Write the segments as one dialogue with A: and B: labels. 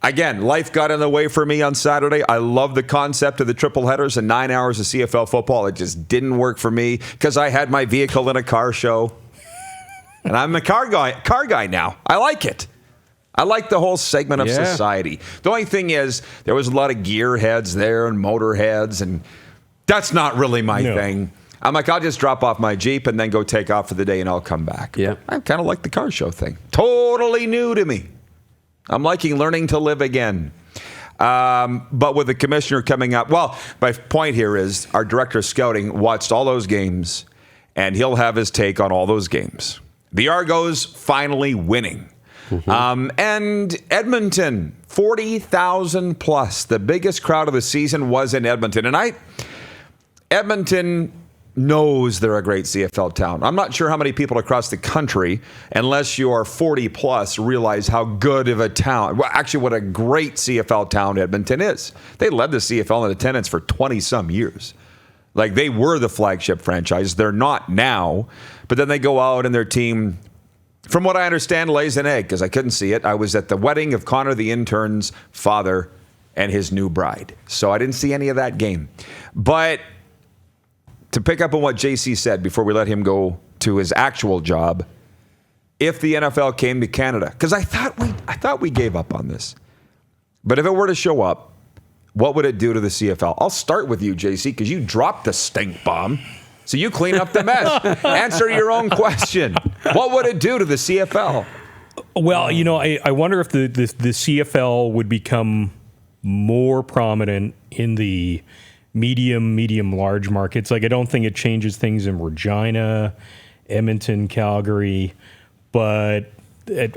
A: Again, life got in the way for me on Saturday. I love the concept of the triple headers and 9 hours of CFL football. It just didn't work for me because I had my vehicle in a car show. And I'm a car guy now. I like it. I like the whole segment of society. The only thing is, there was a lot of gearheads there and motorheads, and that's not really my thing. I'm like, I'll just drop off my Jeep and then go take off for the day and I'll come back.
B: Yeah.
A: I kind of like the car show thing. Totally new to me. I'm liking learning to live again. But with the commissioner coming up, well, my point here is our director of scouting watched all those games, and he'll have his take on all those games. The Argos finally winning. And Edmonton, 40,000 plus. The biggest crowd of the season was in Edmonton. And Edmonton knows they're a great CFL town. I'm not sure how many people across the country, unless you are 40 plus, realize how good of a town, well, actually what a great CFL town Edmonton is. They led the CFL in attendance for 20 some years. Like, they were the flagship franchise. They're not now, but then they go out and their team, from what I understand, lays an egg, because I couldn't see it. I was at the wedding of Connor the intern's father and his new bride, so I didn't see any of that game. But to pick up on what JC said before we let him go to his actual job, if the NFL came to Canada, because I thought we gave up on this, but if it were to show up, what would it do to the CFL? I'll start with you, JC, because you dropped the stink bomb, so you clean up the mess. Answer your own question. What would it do to the CFL?
C: Well, I wonder if the CFL would become more prominent in the medium, large markets. Like, I don't think it changes things in Regina, Edmonton, Calgary, but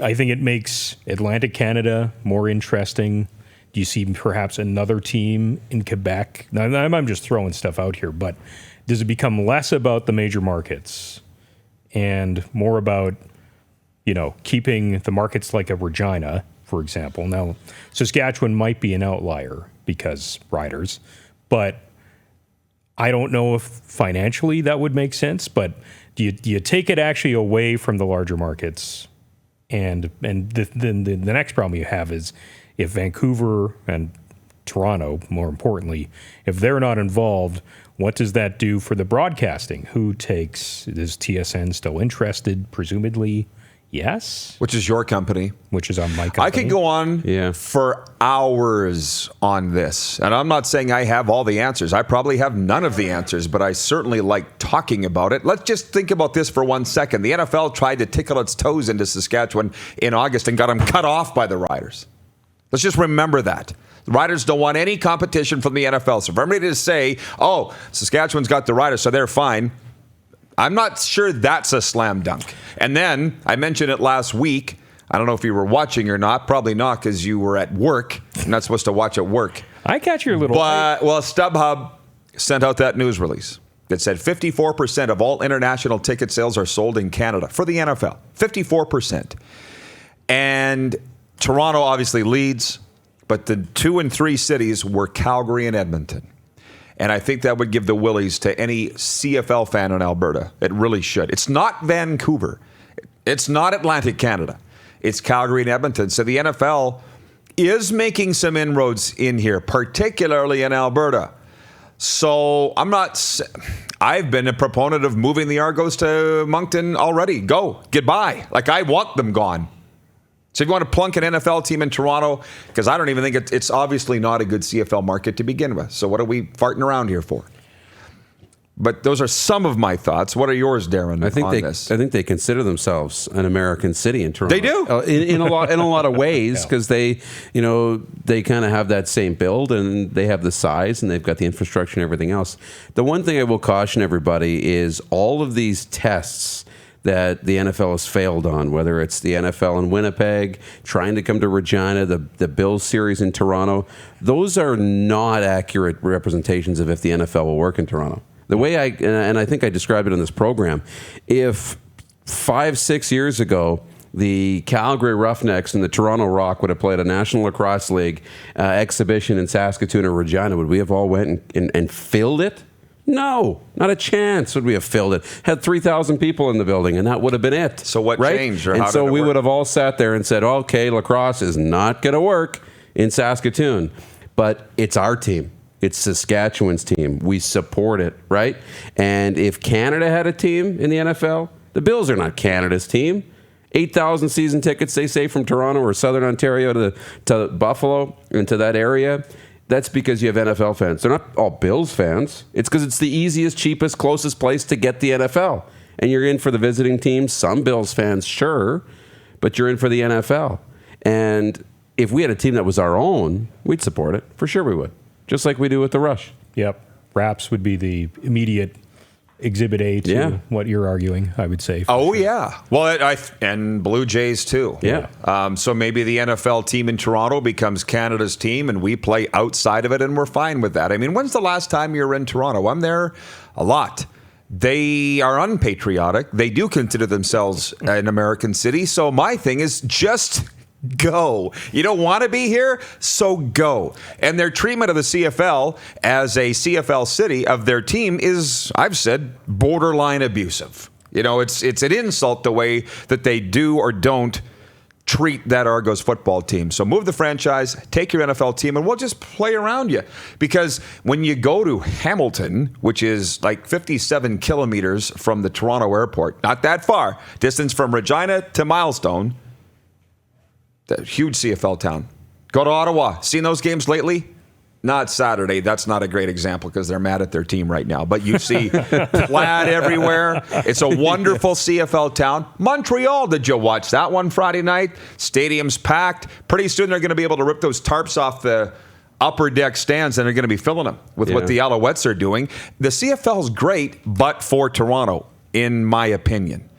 C: I think it makes Atlantic Canada more interesting. Do you see perhaps another team in Quebec? Now, I'm just throwing stuff out here, but does it become less about the major markets and more about, keeping the markets like a Regina, for example? Now, Saskatchewan might be an outlier because riders, but I don't know if financially that would make sense. But do you take it actually away from the larger markets? And then the next problem you have is if Vancouver and Toronto, more importantly, if they're not involved, what does that do for the broadcasting? Is TSN still interested? Presumably, yes.
A: Which is your company.
C: Which is on my company.
A: I could go on for hours on this. And I'm not saying I have all the answers. I probably have none of the answers, but I certainly like talking about it. Let's just think about this for 1 second. The NFL tried to tickle its toes into Saskatchewan in August and got them cut off by the Riders. Let's just remember that. The Riders don't want any competition from the NFL. So for everybody to say, Saskatchewan's got the Riders, so they're fine, I'm not sure that's a slam dunk. And then, I mentioned it last week. I don't know if you were watching or not. Probably not, because you were at work. You're not supposed to watch at work.
C: I catch your little...
A: Well, StubHub sent out that news release that said 54% of all international ticket sales are sold in Canada for the NFL. 54%. And Toronto obviously leads, but the 2 and 3 cities were Calgary and Edmonton. And I think that would give the willies to any CFL fan in Alberta. It really should. It's not Vancouver. It's not Atlantic Canada. It's Calgary and Edmonton. So the NFL is making some inroads in here, particularly in Alberta. So I've been a proponent of moving the Argos to Moncton already. Go. Goodbye. Like, I want them gone. So if you want to plunk an NFL team in Toronto, because I don't even think it's obviously not a good CFL market to begin with. So what are we farting around here for? But those are some of my thoughts. What are yours, Darren, on this?
B: I think they consider themselves an American city in Toronto.
A: They do
B: in a lot of ways, because they kind of have that same build, and they have the size, and they've got the infrastructure and everything else. The one thing I will caution everybody is all of these tests that the NFL has failed on, whether it's the NFL in Winnipeg, trying to come to Regina, the Bills series in Toronto, those are not accurate representations of if the NFL will work in Toronto. The way I think I described it in this program, if 5-6 years ago, the Calgary Roughnecks and the Toronto Rock would have played a National Lacrosse League exhibition in Saskatoon or Regina, would we have all went and filled it? No, not a chance would we have filled it. Had 3,000 people in the building, and that would have been it.
A: So what changed? Or
B: and
A: how
B: so
A: did it
B: we
A: work?
B: would have all sat there and said, okay, lacrosse is not going to work in Saskatoon. But it's our team. It's Saskatchewan's team. We support it, right? And if Canada had a team in the NFL, the Bills are not Canada's team. 8,000 season tickets, they say, from Toronto or Southern Ontario to Buffalo and to that area. That's because you have NFL fans. They're not all Bills fans. It's because it's the easiest, cheapest, closest place to get the NFL. And you're in for the visiting teams. Some Bills fans, sure, but you're in for the NFL. And if we had a team that was our own, we'd support it. For sure we would. Just like we do with the Rush.
C: Yep. Raps would be the immediate exhibit A to what you're arguing, I would say.
A: Oh, sure. Yeah. Well, and Blue Jays, too.
B: Yeah.
A: So maybe the NFL team in Toronto becomes Canada's team, and we play outside of it, and we're fine with that. I mean, when's the last time you were in Toronto? I'm there a lot. They are unpatriotic. They do consider themselves an American city. So my thing is just go. You don't want to be here, so go. And their treatment of the CFL as a CFL city of their team is, I've said, borderline abusive. You know, it's an insult the way that they do or don't treat that Argos football team. So move the franchise, take your NFL team, and we'll just play around you. Because when you go to Hamilton, which is like 57 kilometers from the Toronto airport, not that far, distance from Regina to Milestone, the huge CFL town. Go to Ottawa. Seen those games lately? Not Saturday. That's not a great example because they're mad at their team right now. But you see plaid everywhere. It's a wonderful CFL town. Montreal, did you watch that one Friday night? Stadium's packed. Pretty soon they're going to be able to rip those tarps off the upper deck stands and they're going to be filling them with what the Alouettes are doing. The CFL is great, but for Toronto, in my opinion.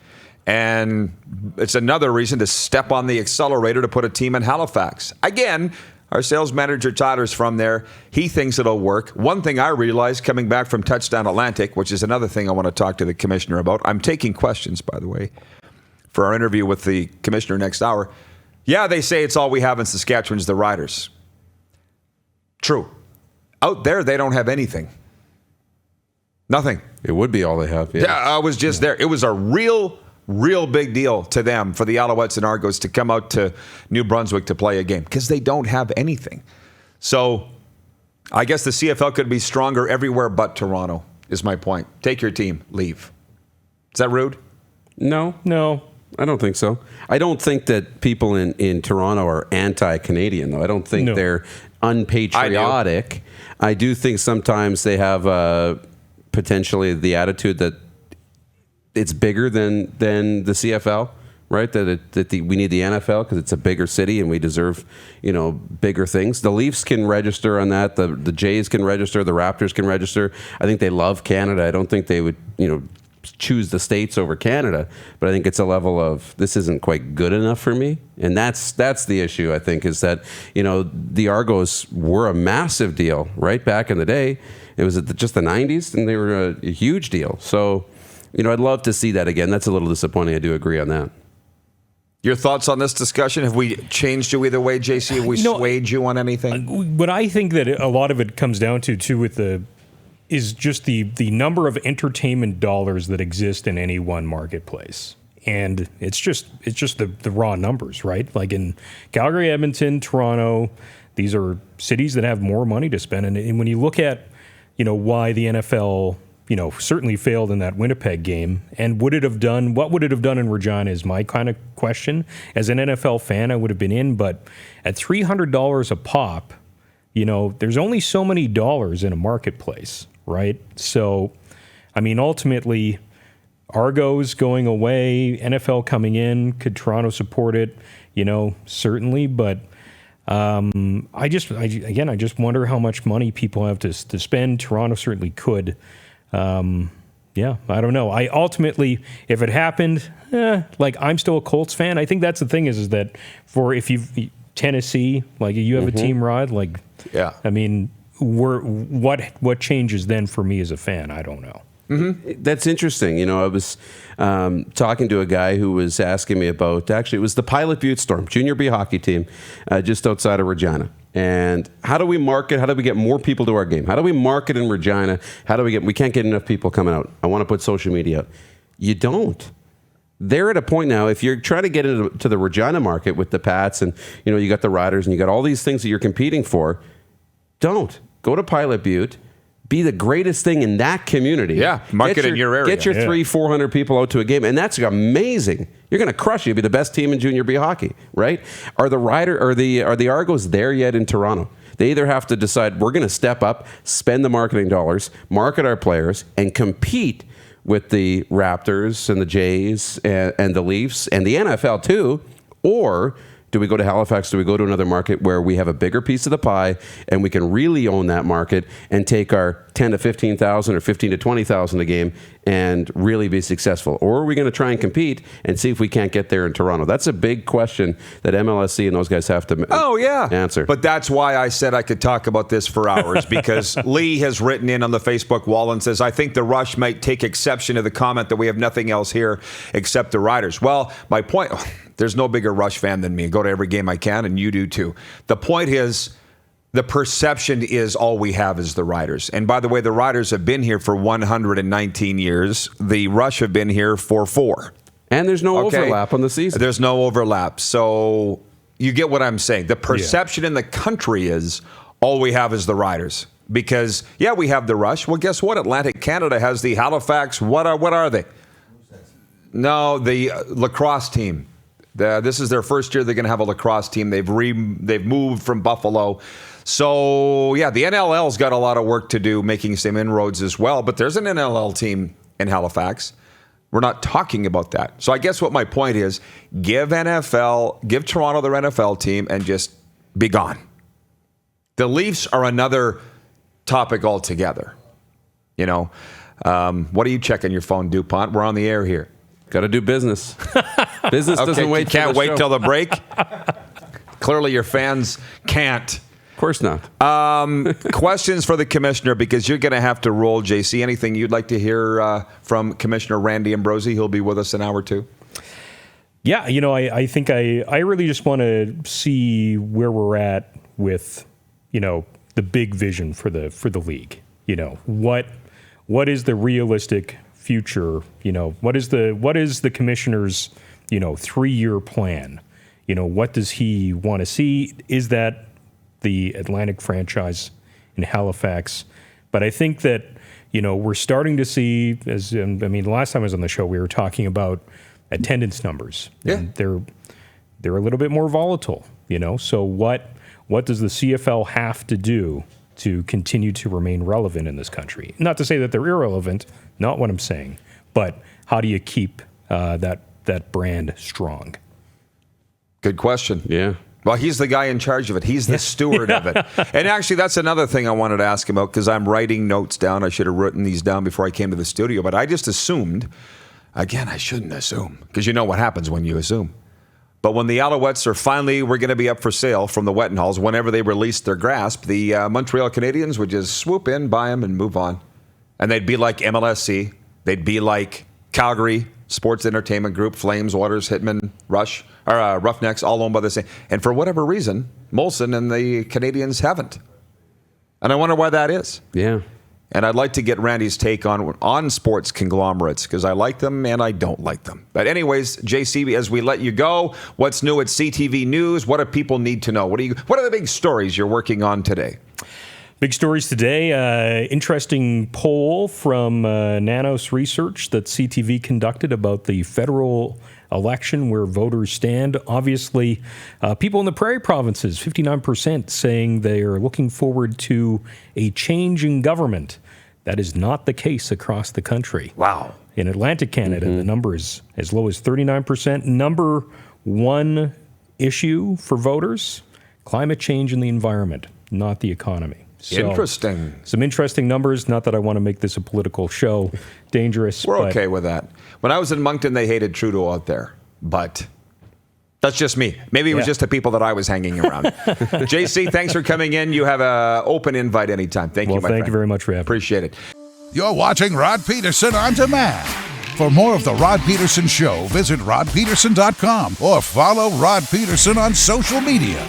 A: And it's another reason to step on the accelerator to put a team in Halifax. Again, our sales manager, Tyler's from there. He thinks it'll work. One thing I realized coming back from Touchdown Atlantic, which is another thing I want to talk to the commissioner about. I'm taking questions, by the way, for our interview with the commissioner next hour. Yeah, they say it's all we have in Saskatchewan is the riders. True. Out there, they don't have anything. Nothing.
B: It would be all they have.
A: Yeah, I was just there. It was a real big deal to them, for the Alouettes and Argos, to come out to New Brunswick to play a game because they don't have anything. So I guess the CFL could be stronger everywhere but Toronto, is my point. Take your team, leave. Is that rude?
B: No, I don't think so. I don't think that people in Toronto are anti-Canadian, though. I don't think they're unpatriotic. I do think sometimes they have potentially the attitude that it's bigger than the CFL, right? We need the NFL because it's a bigger city and we deserve, bigger things. The Leafs can register on that. The Jays can register. The Raptors can register. I think they love Canada. I don't think they would, choose the States over Canada. But I think it's a level of this isn't quite good enough for me, and that's the issue. I think is that the Argos were a massive deal right back in the day. It was just the 90s, and they were a huge deal. So. I'd love to see that again. That's a little disappointing. I do agree on that.
A: Your thoughts on this discussion? Have we changed you either way, JC? Have we swayed you on anything?
C: What I think that a lot of it comes down to, too, is just the number of entertainment dollars that exist in any one marketplace. And it's just the raw numbers, right? Like in Calgary, Edmonton, Toronto, these are cities that have more money to spend. And when you look at, why the NFL certainly failed in that Winnipeg game. And what would it have done in Regina is my kind of question. As an NFL fan, I would have been in, but at $300 a pop, there's only so many dollars in a marketplace, right? So, I memean, ultimately, Argos going away, NFL coming in, could Toronto support it? Certainly, but I just wonder how much money people have to spend. Toronto certainly could. I don't know. I ultimately, if it happened, I'm still a Colts fan. I think that's the thing is that if Tennessee, you have a team ride, I mean, what changes then for me as a fan? I don't know.
B: Mm-hmm. That's interesting. I was talking to a guy who was asking me about, actually, it was the Pilot Butte Storm, Junior B hockey team, just outside of Regina. And how do we market? How do we get more people to our game? How do we market in Regina? We can't get enough people coming out. I want to put social media out. You don't. They're at a point now, if you're trying to get into the Regina market with the Pats and, you got the Riders and you got all these things that you're competing for, don't. Go to Pilot Butte. Be the greatest thing in that community.
A: Yeah, market in your area.
B: Get your 300-400 people out to a game, and that's amazing. You're going to crush it. You'll be the best team in Junior B hockey, right? Are the Argos there yet in Toronto? They either have to decide we're going to step up, spend the marketing dollars, market our players, and compete with the Raptors and the Jays and the Leafs and the NFL too, or do we go to Halifax? Do we go to another market where we have a bigger piece of the pie and we can really own that market and take our 10 to 15,000 or 15 to 20,000 a game and really be successful? Or are we going to try and compete and see if we can't get there in Toronto? That's a big question that MLSC and those guys have to answer.
A: But that's why I said I could talk about this for hours, because Lee has written in on the Facebook wall and says, I think the Rush might take exception to the comment that we have nothing else here except the Riders. Well, my point, there's no bigger Rush fan than me. I go to every game I can, and you do too. The point is, the perception is all we have is the Riders. And by the way, the Riders have been here for 119 years. The Rush have been here for 4.
B: And there's no overlap on the season.
A: There's no overlap. So you get what I'm saying. The perception in the country is all we have is the Riders. Because, we have the Rush. Well, guess what? Atlantic Canada has the Halifax. What are they? No, the lacrosse team. This is their first year they're going to have a lacrosse team. They've moved from Buffalo. So, the NLL's got a lot of work to do making some inroads as well. But there's an NLL team in Halifax. We're not talking about that. So I guess what my point is, give Toronto their NFL team and just be gone. The Leafs are another topic altogether. What are you checking your phone, DuPont? We're on the air here.
B: Got to do business. Business doesn't wait.
A: Can't wait till the break. Clearly, your fans can't.
B: Of course not.
A: Questions for the commissioner, because you're going to have to roll, JC. Anything you'd like to hear from Commissioner Randy Ambrosie? He'll be with us in hour 2.
C: Yeah, I think I really just want to see where we're at with, the big vision for the league. What is the realistic future? What is the commissioner's 3-year plan? What does he want to see? Is that the Atlantic franchise in Halifax? But I think that we're starting to see, the last time I was on the show, we were talking about attendance numbers. And they're a little bit more volatile. So what does the CFL have to do to continue to remain relevant in this country? Not to say that they're irrelevant, not what I'm saying, but how do you keep that brand strong?
A: Good question.
B: Yeah.
A: Well, he's the guy in charge of it. He's the steward of it. And actually, that's another thing I wanted to ask him about, because I'm writing notes down. I should have written these down before I came to the studio, but I just assumed, again, I shouldn't assume, because you know what happens when you assume. But when the Alouettes were going to be up for sale from the Wettenhalls, whenever they released their grasp, the Montreal Canadiens would just swoop in, buy them, and move on. And they'd be like MLSC. They'd be like Calgary Sports Entertainment Group, Flames, Waters, Hitmen, Rush, or Roughnecks, all owned by the same. And for whatever reason, Molson and the Canadians haven't. And I wonder why that is.
B: Yeah.
A: And I'd like to get Randy's take on sports conglomerates, because I like them and I don't like them. But anyways, JC, as we let you go, what's new at CTV News? What do people need to know? What are the big stories you're working on today?
C: Big stories today. Interesting poll from Nanos Research that CTV conducted about the federal election, where voters stand. Obviously, people in the prairie provinces, 59% saying they are looking forward to a change in government. That is not the case across the country.
A: Wow.
C: In Atlantic Canada, the number is as low as 39%. Number one issue for voters, climate change and the environment, not the economy. So,
A: interesting.
C: Some interesting numbers. Not that I want to make this a political show. Dangerous.
A: We're okay with that. When I was in Moncton, they hated Trudeau out there. But that's just me. Maybe it was just the people that I was hanging around. JC, thanks for coming in. You have an open invite anytime. Thank you, my friend.
C: Thank you very much for having me.
A: Appreciate it.
D: You're watching Rod Pedersen On Demand. For more of The Rod Pedersen Show, visit rodpedersen.com or follow Rod Pedersen on social media.